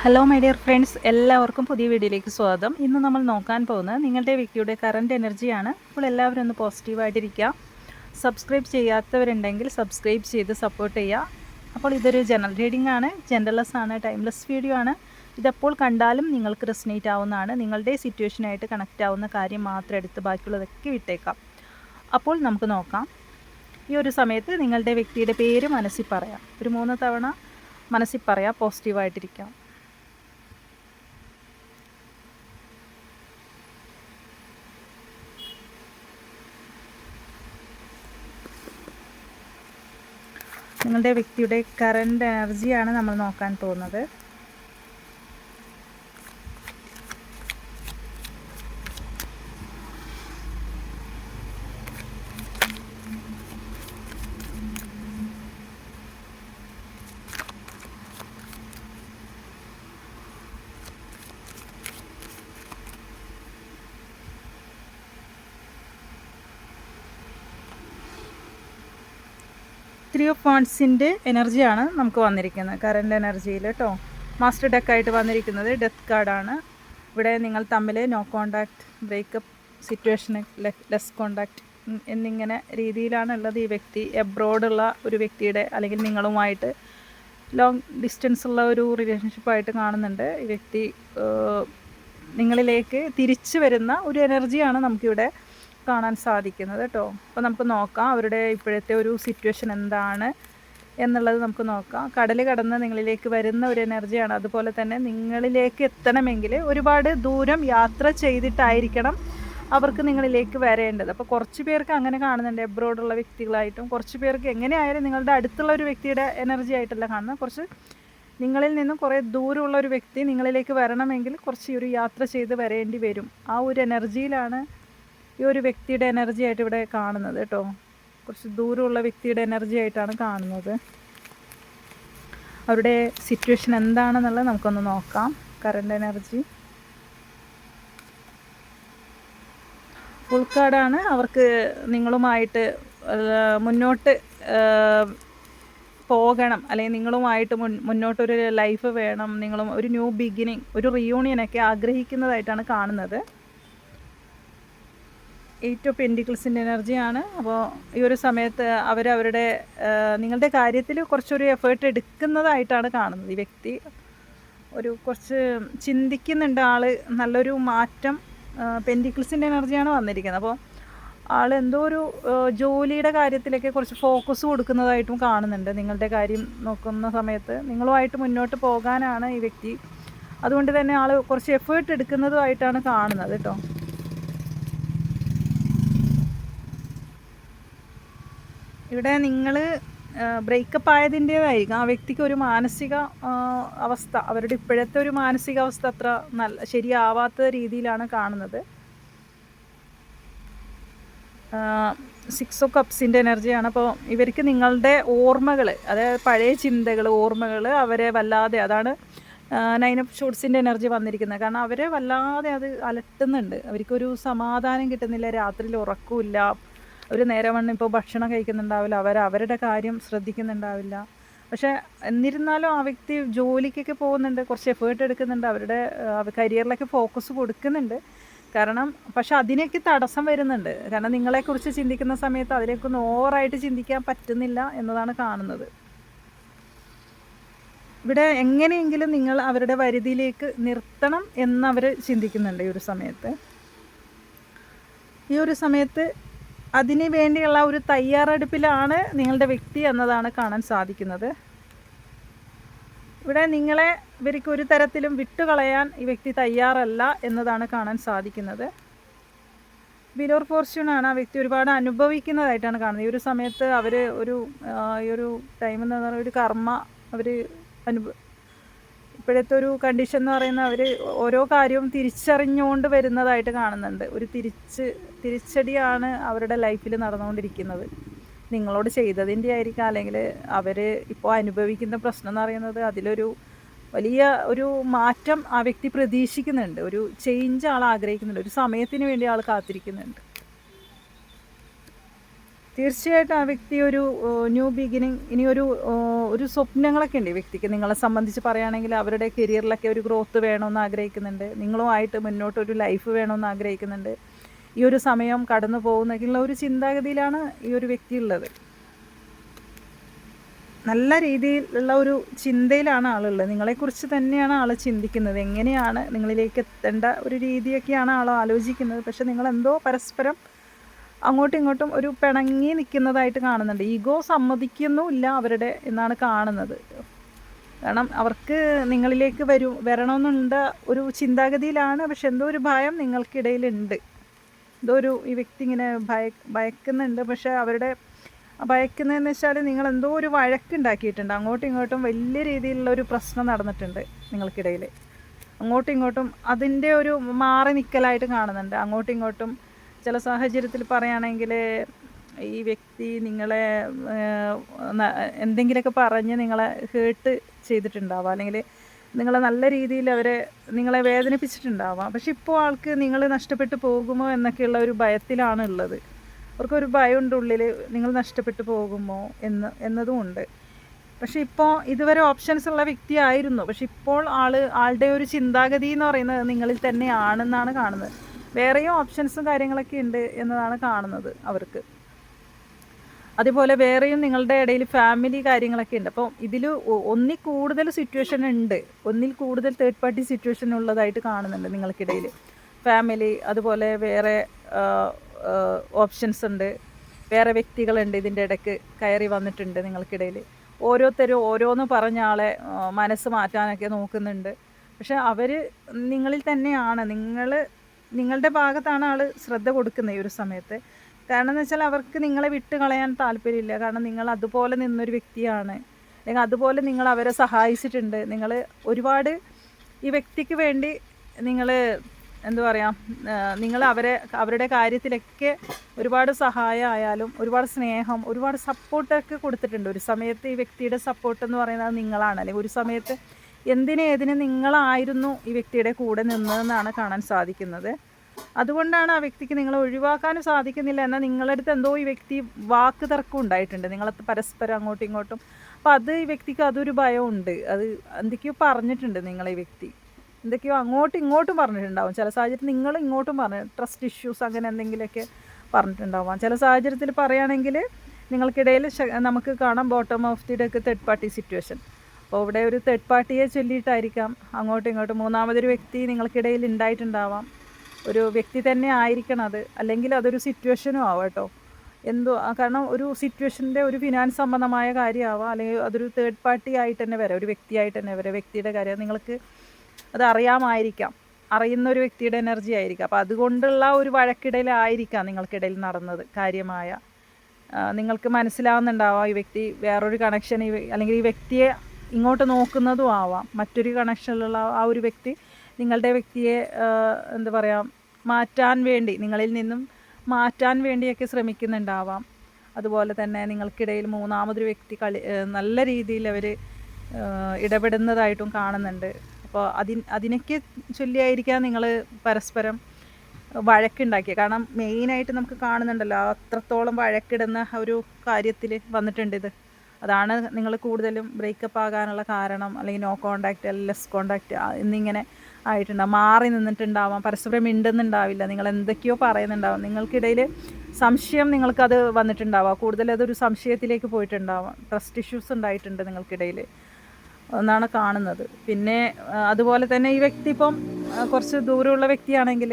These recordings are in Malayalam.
ഹലോ മൈ ഡിയർ ഫ്രണ്ട്സ്, എല്ലാവർക്കും പുതിയ വീഡിയോയിലേക്ക് സ്വാഗതം. ഇന്ന് നമ്മൾ നോക്കാൻ പോകുന്നത് നിങ്ങളുടെ വ്യക്തിയുടെ കറൻറ്റ് എനർജിയാണ്. അപ്പോൾ എല്ലാവരും ഒന്ന് പോസിറ്റീവായിട്ടിരിക്കുക. സബ്സ്ക്രൈബ് ചെയ്യാത്തവരുണ്ടെങ്കിൽ സബ്സ്ക്രൈബ് ചെയ്ത് സപ്പോർട്ട് ചെയ്യുക. അപ്പോൾ ഇതൊരു ജനറൽ റീഡിംഗ് ആണ്, ജെൻഡർലെസ് ആണ്, ടൈംലെസ് വീഡിയോ ആണ്. ഇതെപ്പോൾ കണ്ടാലും നിങ്ങൾക്ക് റെസനേറ്റ് ആവുന്നതാണ്. നിങ്ങളുടെ സിറ്റുവേഷനായിട്ട് കണക്റ്റ് ആവുന്ന കാര്യം മാത്രം എടുത്ത് ബാക്കിയുള്ളതൊക്കെ വിട്ടേക്കാം. അപ്പോൾ നമുക്ക് നോക്കാം. ഈ ഒരു സമയത്ത് നിങ്ങളുടെ വ്യക്തിയുടെ പേര് മനസ്സിൽ പറയാം. ഒരു 3 തവണ മനസ്സിൽ പറയാം. പോസിറ്റീവായിട്ടിരിക്കാം. നിങ്ങളുടെ വ്യക്തിയുടെ കറൻറ്റ് എനർജിയാണ് നമ്മൾ നോക്കാൻ പോകുന്നത്. ത്രീ ഓഫ് വാണ്ട്സിൻ്റെ എനർജിയാണ് നമുക്ക് വന്നിരിക്കുന്നത് കറൻറ്റ് എനർജിയിൽ കേട്ടോ. മാസ്റ്റർ ഡെക്കായിട്ട് വന്നിരിക്കുന്നത് ഡെത്ത് കാർഡാണ്. ഇവിടെ നിങ്ങൾ തമ്മിൽ no contact, breakup situation, less contact എന്നിങ്ങനെ രീതിയിലാണ് ഉള്ളത്. ഈ വ്യക്തി എബ്രോഡുള്ള ഒരു വ്യക്തിയുടെ അല്ലെങ്കിൽ നിങ്ങളുമായിട്ട് ലോങ് ഡിസ്റ്റൻസ് ഉള്ള ഒരു റിലേഷൻഷിപ്പായിട്ട് കാണുന്നുണ്ട്. ഈ വ്യക്തി നിങ്ങളിലേക്ക് തിരിച്ചു വരുന്ന ഒരു എനർജിയാണ് നമുക്കിവിടെ കാണാൻ സാധിക്കുന്നത് കേട്ടോ. അപ്പോൾ നമുക്ക് നോക്കാം അവരുടെ ഇപ്പോഴത്തെ ഒരു സിറ്റുവേഷൻ എന്താണ് എന്നുള്ളത് നമുക്ക് നോക്കാം. കടൽ കടന്ന് നിങ്ങളിലേക്ക് വരുന്ന ഒരു എനർജിയാണ്. അതുപോലെ തന്നെ നിങ്ങളിലേക്ക് എത്തണമെങ്കിൽ ഒരുപാട് ദൂരം യാത്ര ചെയ്തിട്ടായിരിക്കണം അവർക്ക് നിങ്ങളിലേക്ക് വരേണ്ടത്. അപ്പോൾ കുറച്ച് പേർക്ക് അങ്ങനെ കാണുന്നുണ്ട്, എബ്രോഡുള്ള വ്യക്തികളായിട്ടും. കുറച്ച് പേർക്ക് എങ്ങനെയായാലും നിങ്ങളുടെ അടുത്തുള്ള ഒരു വ്യക്തിയുടെ എനർജി ആയിട്ടല്ല കാണുന്നത്. കുറച്ച് നിങ്ങളിൽ നിന്നും കുറേ ദൂരമുള്ള ഒരു വ്യക്തി നിങ്ങളിലേക്ക് വരണമെങ്കിൽ കുറച്ച് ഒരു യാത്ര ചെയ്ത് വരേണ്ടി വരും. ആ ഒരു എനർജിയിലാണ് ഈ ഒരു വ്യക്തിയുടെ എനർജി ആയിട്ട് ഇവിടെ കാണുന്നത് കേട്ടോ. കുറച്ച് ദൂരമുള്ള വ്യക്തിയുടെ എനർജി ആയിട്ടാണ് കാണുന്നത്. അവരുടെ സിറ്റുവേഷൻ എന്താണെന്നുള്ളത് നമുക്കൊന്ന് നോക്കാം. കറണ്ട് എനർജി ഫുൾ കാർഡാണ്. അവർക്ക് നിങ്ങളുമായിട്ട് മുന്നോട്ട് പോകണം, അല്ലെങ്കിൽ നിങ്ങളുമായിട്ട് മുന്നോട്ടൊരു ലൈഫ് വേണം, നിങ്ങളും ഒരു ന്യൂ ബിഗിനിങ്, ഒരു റിയൂണിയനൊക്കെ ആഗ്രഹിക്കുന്നതായിട്ടാണ് കാണുന്നത്. 8 ഓഫ് പെൻറ്റിക്കിൾസിൻ്റെ എനർജിയാണ്. അപ്പോൾ ഈ ഒരു സമയത്ത് അവരുടെ നിങ്ങളുടെ കാര്യത്തിൽ കുറച്ചൊരു എഫേർട്ട് എടുക്കുന്നതായിട്ടാണ് കാണുന്നത്. ഈ വ്യക്തി കുറച്ച് ചിന്തിക്കുന്നുണ്ട്. നല്ലൊരു മാറ്റം, പെൻറ്റിക്കിൾസിൻ്റെ എനർജിയാണ് വന്നിരിക്കുന്നത്. അപ്പോൾ എന്തോ ഒരു ജോലിയുടെ കാര്യത്തിലൊക്കെ കുറച്ച് ഫോക്കസ് കൊടുക്കുന്നതായിട്ടും കാണുന്നുണ്ട്. നിങ്ങളുടെ കാര്യം നോക്കുന്ന സമയത്ത് നിങ്ങളുമായിട്ട് മുന്നോട്ട് പോകാനാണ് ഈ വ്യക്തി. അതുകൊണ്ട് തന്നെ കുറച്ച് എഫേർട്ട് എടുക്കുന്നതുമായിട്ടാണ് കാണുന്നത് കേട്ടോ. ഇവിടെ നിങ്ങൾ ബ്രേക്കപ്പ് ആയതിൻ്റേതായിരിക്കും ആ വ്യക്തിക്ക് ഒരു മാനസിക അവസ്ഥ, അവരുടെ ഇപ്പോഴത്തെ ഒരു മാനസികാവസ്ഥ അത്ര ശരിയാവാത്ത രീതിയിലാണ് കാണുന്നത്. 6 ഓഫ് കപ്സിൻ്റെ എനർജിയാണ്. അപ്പോൾ ഇവർക്ക് നിങ്ങളുടെ ഓർമ്മകൾ, അതായത് പഴയ ചിന്തകൾ, ഓർമ്മകൾ അവരെ വല്ലാതെ, അതാണ് 9 ഓഫ് ഷോട്ട്സിൻ്റെ എനർജി വന്നിരിക്കുന്നത്. കാരണം അവരെ വല്ലാതെ അത് അലട്ടുന്നുണ്ട്. അവർക്കൊരു സമാധാനം കിട്ടുന്നില്ല, രാത്രിയിൽ ഉറക്കമില്ല, ഒരു നേരവണ്ണം ഇപ്പോൾ ഭക്ഷണം കഴിക്കുന്നുണ്ടാവില്ല, അവരുടെ കാര്യം ശ്രദ്ധിക്കുന്നുണ്ടാവില്ല. പക്ഷേ എന്നിരുന്നാലും ആ വ്യക്തി ജോലിക്കൊക്കെ പോകുന്നുണ്ട്, കുറച്ച് എഫേർട്ട് എടുക്കുന്നുണ്ട്, അവരുടെ കരിയറിലൊക്കെ ഫോക്കസ് കൊടുക്കുന്നുണ്ട്. പക്ഷെ അതിനൊക്കെ തടസ്സം വരുന്നുണ്ട്. കാരണം നിങ്ങളെക്കുറിച്ച് ചിന്തിക്കുന്ന സമയത്ത് അതിലേക്കൊന്നും ഓവറായിട്ട് ചിന്തിക്കാൻ പറ്റുന്നില്ല എന്നതാണ് കാണുന്നത്. ഇവിടെ എങ്ങനെയെങ്കിലും നിങ്ങൾ അവരുടെ വരുതിയിലേക്ക് നിർത്തണം എന്നവർ ചിന്തിക്കുന്നുണ്ട് ഈ ഒരു സമയത്ത് അതിനു വേണ്ടിയുള്ള ഒരു തയ്യാറെടുപ്പിലാണ് നിങ്ങളുടെ വ്യക്തി എന്നതാണ് കാണാൻ സാധിക്കുന്നത്. ഇവിടെ ഇവർക്ക് ഒരു തരത്തിലും വിട്ടുകളയാൻ ഈ വ്യക്തി തയ്യാറല്ല എന്നതാണ് കാണാൻ സാധിക്കുന്നത്. വീൽ ഓഫ് ഫോർച്യൂണാണ്. ആ വ്യക്തി ഒരുപാട് അനുഭവിക്കുന്നതായിട്ടാണ് കാണുന്നത്. ഈ ഒരു സമയത്ത് അവർ ഈ ഒരു ടൈം എന്ന് പറഞ്ഞാൽ ഒരു കർമ്മ ഇപ്പോഴത്തെ ഒരു കണ്ടീഷൻ എന്ന് പറയുന്നത് അവർ ഓരോ കാര്യവും തിരിച്ചറിഞ്ഞുകൊണ്ട് വരുന്നതായിട്ട് കാണുന്നുണ്ട്. ഒരു തിരിച്ചടിയാണ് അവരുടെ ലൈഫിൽ നടന്നുകൊണ്ടിരിക്കുന്നത്. നിങ്ങളോട് ചെയ്തതിൻ്റെ ആയിരിക്കാം, അല്ലെങ്കിൽ അവർ ഇപ്പോൾ അനുഭവിക്കുന്ന പ്രശ്നം എന്ന് പറയുന്നത് അതിലൊരു വലിയ ഒരു മാറ്റം ആ വ്യക്തി പ്രതീക്ഷിക്കുന്നുണ്ട്. ഒരു ചേഞ്ച് ആൾ ആഗ്രഹിക്കുന്നുണ്ട്. ഒരു സമയത്തിന് വേണ്ടി ആൾ കാത്തിരിക്കുന്നുണ്ട്. തീർച്ചയായിട്ടും ആ വ്യക്തി ഒരു ന്യൂ ബിഗിനിങ്, ഇനിയൊരു ഒരു സ്വപ്നങ്ങളൊക്കെ ഉണ്ട് ഈ വ്യക്തിക്ക്. നിങ്ങളെ സംബന്ധിച്ച് പറയുകയാണെങ്കിൽ അവരുടെ കരിയറിലൊക്കെ ഒരു ഗ്രോത്ത് വേണമെന്ന് ആഗ്രഹിക്കുന്നുണ്ട്, നിങ്ങളുമായിട്ട് മുന്നോട്ടൊരു ലൈഫ് വേണമെന്ന് ആഗ്രഹിക്കുന്നുണ്ട്. ഈ ഒരു സമയം കടന്നു പോകുന്നൊക്കെയുള്ള ഒരു ചിന്താഗതിയിലാണ് ഈ ഒരു വ്യക്തി ഉള്ളത്. നല്ല രീതിയിലുള്ള ഒരു ചിന്തയിലാണ് ആളുള്ളത്. നിങ്ങളെക്കുറിച്ച് തന്നെയാണ് ആൾ ചിന്തിക്കുന്നത്. എങ്ങനെയാണ് നിങ്ങളിലേക്ക് എത്തേണ്ട ഒരു രീതിയൊക്കെയാണ് ആൾ ആലോചിക്കുന്നത്. പക്ഷെ നിങ്ങളെന്തോ പരസ്പരം അങ്ങോട്ടും ഇങ്ങോട്ടും ഒരു പിണങ്ങി നിൽക്കുന്നതായിട്ട് കാണുന്നുണ്ട്. ഈഗോ സമ്മതിക്കുന്നുമില്ല അവരുടെ എന്നാണ് കാണുന്നത്. കാരണം അവർക്ക് നിങ്ങളിലേക്ക് വരണമെന്നുള്ള ഒരു ചിന്താഗതിയിലാണ്. പക്ഷെ എന്തോ ഒരു ഭയം നിങ്ങൾക്കിടയിലുണ്ട്. എന്തോ ഒരു ഈ വ്യക്തി ഇങ്ങനെ ഭയക്കുന്നുണ്ട്. പക്ഷെ അവരുടെ ഭയക്കുന്നതെന്ന് വെച്ചാൽ നിങ്ങളെന്തോ ഒരു വഴക്കുണ്ടാക്കിയിട്ടുണ്ട്. അങ്ങോട്ടും ഇങ്ങോട്ടും വലിയ രീതിയിലുള്ള ഒരു പ്രശ്നം നടന്നിട്ടുണ്ട് നിങ്ങൾക്കിടയിൽ. അങ്ങോട്ടും ഇങ്ങോട്ടും അതിൻ്റെ ഒരു മാറി നിൽക്കലായിട്ട് കാണുന്നുണ്ട്. അങ്ങോട്ടും ഇങ്ങോട്ടും ചില സാഹചര്യത്തിൽ പറയുകയാണെങ്കിൽ ഈ വ്യക്തി നിങ്ങളെ എന്തെങ്കിലുമൊക്കെ പറഞ്ഞ് നിങ്ങളെ ഹേർട്ട് ചെയ്തിട്ടുണ്ടാവാം, അല്ലെങ്കിൽ നിങ്ങളെ നല്ല രീതിയിൽ നിങ്ങളെ വേദനിപ്പിച്ചിട്ടുണ്ടാവാം. പക്ഷെ ഇപ്പോൾ ആൾക്ക് നിങ്ങൾ നഷ്ടപ്പെട്ടു പോകുമോ എന്നൊക്കെയുള്ള ഒരു ഭയത്തിലാണ് ഉള്ളത്. അവർക്കൊരു ഭയമുണ്ട് ഉള്ളിൽ, നിങ്ങൾ നഷ്ടപ്പെട്ടു പോകുമോ എന്നതും ഉണ്ട്. പക്ഷെ ഇപ്പോൾ ഇതുവരെ ഓപ്ഷൻസ് ഉള്ള വ്യക്തിയായിരുന്നു. പക്ഷെ ഇപ്പോൾ ആളുടെ ഒരു ചിന്താഗതി എന്ന് പറയുന്നത് നിങ്ങളിൽ തന്നെയാണെന്നാണ് കാണുന്നത്. വേറെയും ഓപ്ഷൻസും കാര്യങ്ങളൊക്കെ ഉണ്ട് എന്നതാണ് കാണുന്നത് അവർക്ക്. അതുപോലെ വേറെയും നിങ്ങളുടെ ഇടയിൽ ഫാമിലി കാര്യങ്ങളൊക്കെ ഉണ്ട്. അപ്പോൾ ഇതിൽ ഒന്നിൽ കൂടുതൽ സിറ്റുവേഷൻ ഉണ്ട്, ഒന്നിൽ കൂടുതൽ തേർഡ് പാർട്ടി സിറ്റുവേഷൻ ഉള്ളതായിട്ട് കാണുന്നുണ്ട് നിങ്ങൾക്കിടയിൽ. ഫാമിലി, അതുപോലെ വേറെ ഓപ്ഷൻസ് ഉണ്ട്, വേറെ വ്യക്തികളുണ്ട് ഇതിൻ്റെ ഇടയ്ക്ക് കയറി വന്നിട്ടുണ്ട് നിങ്ങൾക്കിടയിൽ. ഓരോരുത്തരും ഓരോന്ന് പറഞ്ഞ ആളെ മനസ്സ് മാറ്റാനൊക്കെ നോക്കുന്നുണ്ട്. പക്ഷെ അവർ നിങ്ങളിൽ തന്നെയാണ്, നിങ്ങളുടെ ഭാഗത്താണ് ആൾ ശ്രദ്ധ കൊടുക്കുന്നത് ഈ ഒരു സമയത്ത്. കാരണം എന്ന് വെച്ചാൽ അവർക്ക് നിങ്ങളെ വിട്ട് കളയാൻ താല്പര്യമില്ല. കാരണം നിങ്ങൾ അതുപോലെ നിന്നൊരു വ്യക്തിയാണ്, അല്ലെങ്കിൽ അതുപോലെ നിങ്ങൾ അവരെ സഹായിച്ചിട്ടുണ്ട്. നിങ്ങൾ ഒരുപാട് ഈ വ്യക്തിക്ക് വേണ്ടി നിങ്ങൾ എന്താ പറയുക, നിങ്ങൾ അവരുടെ കാര്യത്തിലൊക്കെ ഒരുപാട് സഹായമായാലും ഒരുപാട് സ്നേഹം, ഒരുപാട് സപ്പോർട്ടൊക്കെ കൊടുത്തിട്ടുണ്ട്. ഒരു സമയത്ത് ഈ വ്യക്തിയുടെ സപ്പോർട്ട് എന്ന് പറയുന്നത് നിങ്ങളാണ്, അല്ലെങ്കിൽ ഒരു സമയത്ത് എന്തിനേതിന് നിങ്ങളായിരുന്നു ഈ വ്യക്തിയുടെ കൂടെ നിന്നതെന്നാണ് കാണാൻ സാധിക്കുന്നത്. അതുകൊണ്ടാണ് ആ വ്യക്തിക്ക് നിങ്ങളെ ഒഴിവാക്കാനും സാധിക്കുന്നില്ല. എന്നാൽ നിങ്ങളുടെ അടുത്ത് എന്തോ ഈ വ്യക്തി വാക്ക് തർക്കം ഉണ്ടായിട്ടുണ്ട്, നിങ്ങളത് പരസ്പരം അങ്ങോട്ടും ഇങ്ങോട്ടും. അപ്പോൾ അത് ഈ വ്യക്തിക്ക് അതൊരു ഭയമുണ്ട്. അത് എന്തൊക്കെയോ പറഞ്ഞിട്ടുണ്ട് നിങ്ങളെ ഈ വ്യക്തി, എന്തൊക്കെയോ അങ്ങോട്ടും ഇങ്ങോട്ടും പറഞ്ഞിട്ടുണ്ടാവും. ചില സാഹചര്യത്തിൽ നിങ്ങൾ ഇങ്ങോട്ടും പറഞ്ഞു ട്രസ്റ്റ് ഇഷ്യൂസ് അങ്ങനെ എന്തെങ്കിലുമൊക്കെ പറഞ്ഞിട്ടുണ്ടാവാം. ചില സാഹചര്യത്തിൽ പറയുകയാണെങ്കിൽ നിങ്ങൾക്കിടയിൽ നമുക്ക് കാണാം bottom of the deck third party situation. അപ്പോൾ ഇവിടെ ഒരു തേർഡ് പാർട്ടിയെ ചൊല്ലിയിട്ടായിരിക്കാം അങ്ങോട്ടും ഇങ്ങോട്ടും മൂന്നാമതൊരു വ്യക്തി നിങ്ങൾക്കിടയിൽ ഉണ്ടായിട്ടുണ്ടാവാം. ഒരു വ്യക്തി തന്നെ ആയിരിക്കണം അത്, അല്ലെങ്കിൽ അതൊരു സിറ്റുവേഷനും ആവാം കേട്ടോ. കാരണം ഒരു സിറ്റുവേഷൻ്റെ ഒരു ഫിനാൻസ് സംബന്ധമായ കാര്യമാവാം, അല്ലെങ്കിൽ അതൊരു തേർഡ് പാർട്ടി ആയിട്ട് തന്നെ വരാം, ഒരു വ്യക്തിയായിട്ട് തന്നെ വരാം. വ്യക്തിയുടെ കാര്യം നിങ്ങൾക്ക് അത് അറിയാമായിരിക്കാം, അറിയുന്ന ഒരു വ്യക്തിയുടെ എനർജി ആയിരിക്കാം. അപ്പോൾ അതുകൊണ്ടുള്ള ഒരു വഴക്കിടയിലായിരിക്കാം നിങ്ങൾക്കിടയിൽ നടന്നത് കാര്യമായ. നിങ്ങൾക്ക് മനസ്സിലാവുന്നുണ്ടാവാം ഈ വ്യക്തി വേറൊരു കണക്ഷൻ, അല്ലെങ്കിൽ ഈ വ്യക്തിയെ ഇങ്ങോട്ട് നോക്കുന്നതും ആവാം. മറ്റൊരു കണക്ഷനിലുള്ള ആ ഒരു വ്യക്തി നിങ്ങളുടെ വ്യക്തിയെ എന്താ പറയുക മാറ്റാൻ വേണ്ടി, നിങ്ങളിൽ നിന്നും മാറ്റാൻ വേണ്ടിയൊക്കെ ശ്രമിക്കുന്നുണ്ടാവാം. അതുപോലെ തന്നെ നിങ്ങൾക്കിടയിൽ മൂന്നാമതൊരു വ്യക്തി നല്ല രീതിയിൽ അവർ ഇടപെടുന്നതായിട്ടും കാണുന്നുണ്ട്. അപ്പോൾ അതിനൊക്കെ ചൊല്ലിയായിരിക്കാം നിങ്ങൾ പരസ്പരം വഴക്കുണ്ടാക്കിയത്. കാരണം മെയിനായിട്ട് നമുക്ക് കാണുന്നുണ്ടല്ലോ അത്രത്തോളം വഴക്കിടുന്ന ഒരു കാര്യത്തിൽ വന്നിട്ടുണ്ട്. അതാണ് നിങ്ങൾ കൂടുതലും ബ്രേക്കപ്പ് ആകാനുള്ള കാരണം, അല്ലെങ്കിൽ നോ കോണ്ടാക്റ്റ്, ലെസ് കോണ്ടാക്റ്റ് എന്നിങ്ങനെ ആയിട്ടുണ്ടാകും. മാറി നിന്നിട്ടുണ്ടാവാം, പരസ്പരം മിണ്ടുന്നുണ്ടാവില്ല, നിങ്ങൾ എന്തൊക്കെയോ പറയുന്നുണ്ടാവാം. നിങ്ങൾക്കിടയിൽ സംശയം നിങ്ങൾക്കത് വന്നിട്ടുണ്ടാവാം, കൂടുതൽ അതൊരു സംശയത്തിലേക്ക് പോയിട്ടുണ്ടാവാം. ട്രസ്റ്റ് ഇഷ്യൂസ് ഉണ്ടായിട്ടുണ്ട് നിങ്ങൾക്കിടയിൽ എന്നാണ് കാണുന്നത്. പിന്നെ അതുപോലെ തന്നെ ഈ വ്യക്തി ഇപ്പം കുറച്ച് ദൂരമുള്ള വ്യക്തിയാണെങ്കിൽ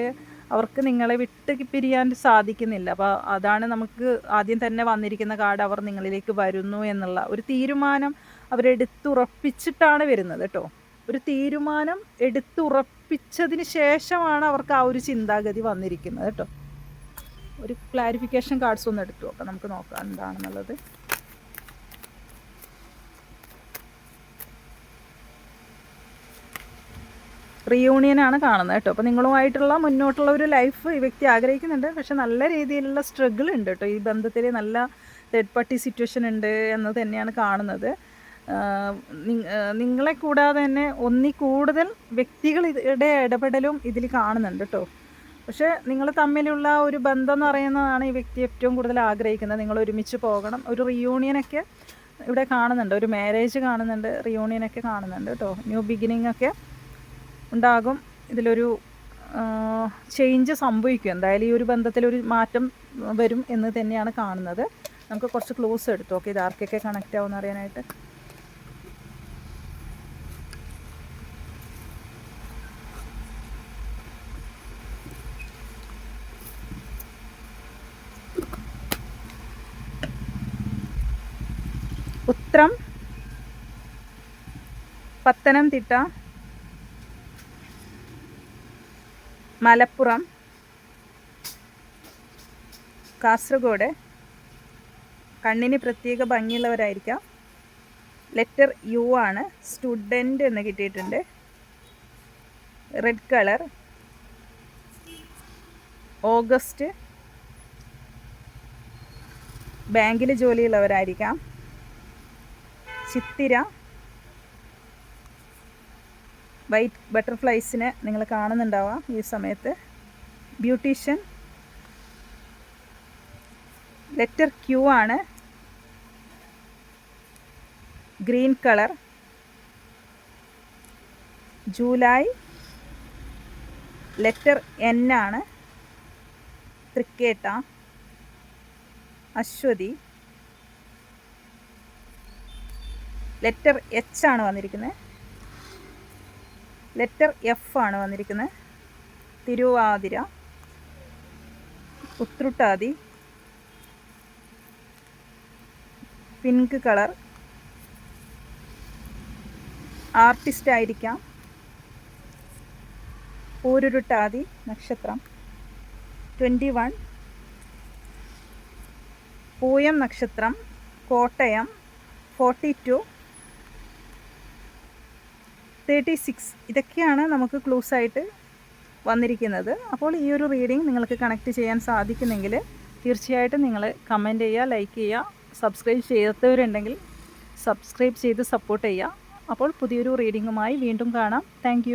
അവർക്ക് നിങ്ങളെ വിട്ട് പിരിയാൻ സാധിക്കുന്നില്ല. അപ്പോൾ അതാണ് നമുക്ക് ആദ്യം തന്നെ വന്നിരിക്കുന്ന കാർഡ്. അവർ നിങ്ങളിലേക്ക് വരുന്നു എന്നുള്ള ഒരു തീരുമാനം അവരെടുത്തുറപ്പിച്ചിട്ടാണ് വരുന്നത് കേട്ടോ. ഒരു തീരുമാനം എടുത്തുറപ്പിച്ചതിന് ശേഷമാണ് അവർക്ക് ആ ഒരു ചിന്താഗതി വന്നിരിക്കുന്നത് കേട്ടോ. ഒരു ക്ലാരിഫിക്കേഷൻ കാർഡ്സ് ഒന്ന് എടുത്തു നോക്കാം, നമുക്ക് നോക്കാം എന്താണെന്നുള്ളത്. റീയൂണിയനാണ് കാണുന്നത് കേട്ടോ. അപ്പോൾ നിങ്ങളുമായിട്ടുള്ള മുന്നോട്ടുള്ള ഒരു ലൈഫ് ഈ വ്യക്തി ആഗ്രഹിക്കുന്നുണ്ട്. പക്ഷെ നല്ല രീതിയിലുള്ള സ്ട്രഗിൾ ഉണ്ട് കേട്ടോ ഈ ബന്ധത്തിൽ. നല്ല തേർഡ് പാർട്ടി സിറ്റുവേഷൻ ഉണ്ട് എന്ന് തന്നെയാണ് കാണുന്നത്. നിങ്ങളെ കൂടാതെ തന്നെ ഒന്നിൽ കൂടുതൽ വ്യക്തികളുടെ ഇടപെടലും ഇതിൽ കാണുന്നുണ്ട് കേട്ടോ. പക്ഷേ നിങ്ങൾ തമ്മിലുള്ള ഒരു ബന്ധം എന്ന് പറയുന്നതാണ് ഈ വ്യക്തി ഏറ്റവും കൂടുതൽ ആഗ്രഹിക്കുന്നത്. നിങ്ങൾ ഒരുമിച്ച് പോകണം. ഒരു റിയൂണിയനൊക്കെ ഇവിടെ കാണുന്നുണ്ട്, ഒരു മാരേജ് കാണുന്നുണ്ട്, റിയൂണിയനൊക്കെ കാണുന്നുണ്ട് കേട്ടോ. ന്യൂ ബിഗിനിങ് ഒക്കെ ഉണ്ടാകും. ഇതിലൊരു ചേഞ്ച് സംഭവിക്കും. എന്തായാലും ഈ ഒരു ബന്ധത്തിലൊരു മാറ്റം വരും എന്ന് തന്നെയാണ് കാണുന്നത്. നമുക്ക് കുറച്ച് ക്ലോസ് എടുത്തു നോക്കി ഇത് ആർക്കൊക്കെ കണക്റ്റ് ആവുമെന്ന് അറിയാനായിട്ട്. ഉത്രം, പത്തനംതിട്ട, മലപ്പുറം, കാസർഗോഡ്. കണ്ണിന് പ്രത്യേക ഭംഗിയുള്ളവരായിരിക്കാം. ലെറ്റർ യു ആണ്. സ്റ്റുഡൻറ്റ് എന്ന് കിട്ടിയിട്ടുണ്ട്. Red colour. ഓഗസ്റ്റ്. ബാങ്കിൽ ജോലിയുള്ളവരായിരിക്കാം. ചിത്തിര. വൈറ്റ് ബട്ടർഫ്ലൈസിനെ നിങ്ങൾ കാണുന്നുണ്ടാവാം ഈ സമയത്ത്. ബ്യൂട്ടീഷ്യൻ. ലെറ്റർ ക്യൂ ആണ്. Green colour. July. Letter N ആണ്. തൃക്കേട്ട. അശ്വതി. ലെറ്റർ എച്ച് ആണ് വന്നിരിക്കുന്നത്. ലെറ്റർ എഫ് ആണ് വന്നിരിക്കുന്നത്. Thiruvathira. Uthrattathi. Pink colour. Artist ആയിരിക്കാം. പൂരുരുട്ടാതി നക്ഷത്രം. 21. പൂയം നക്ഷത്രം. കോട്ടയം. 42. 36. ഇതൊക്കെയാണ് നമുക്ക് ക്ലൂസ് ആയിട്ട് വന്നിരിക്കുന്നത്. അപ്പോൾ ഈ ഒരു റീഡിംഗ് നിങ്ങൾക്ക് കണക്ട് ചെയ്യാൻ സാധിക്കുന്നെങ്കിൽ തീർച്ചയായിട്ടും നിങ്ങൾ കമൻറ്റ് ചെയ്യുക, ലൈക്ക് ചെയ്യുക. സബ്സ്ക്രൈബ് ചെയ്യാത്തവരുണ്ടെങ്കിൽ സബ്സ്ക്രൈബ് ചെയ്ത് സപ്പോർട്ട് ചെയ്യുക. അപ്പോൾ പുതിയൊരു റീഡിങ്ങുമായി വീണ്ടും കാണാം. താങ്ക്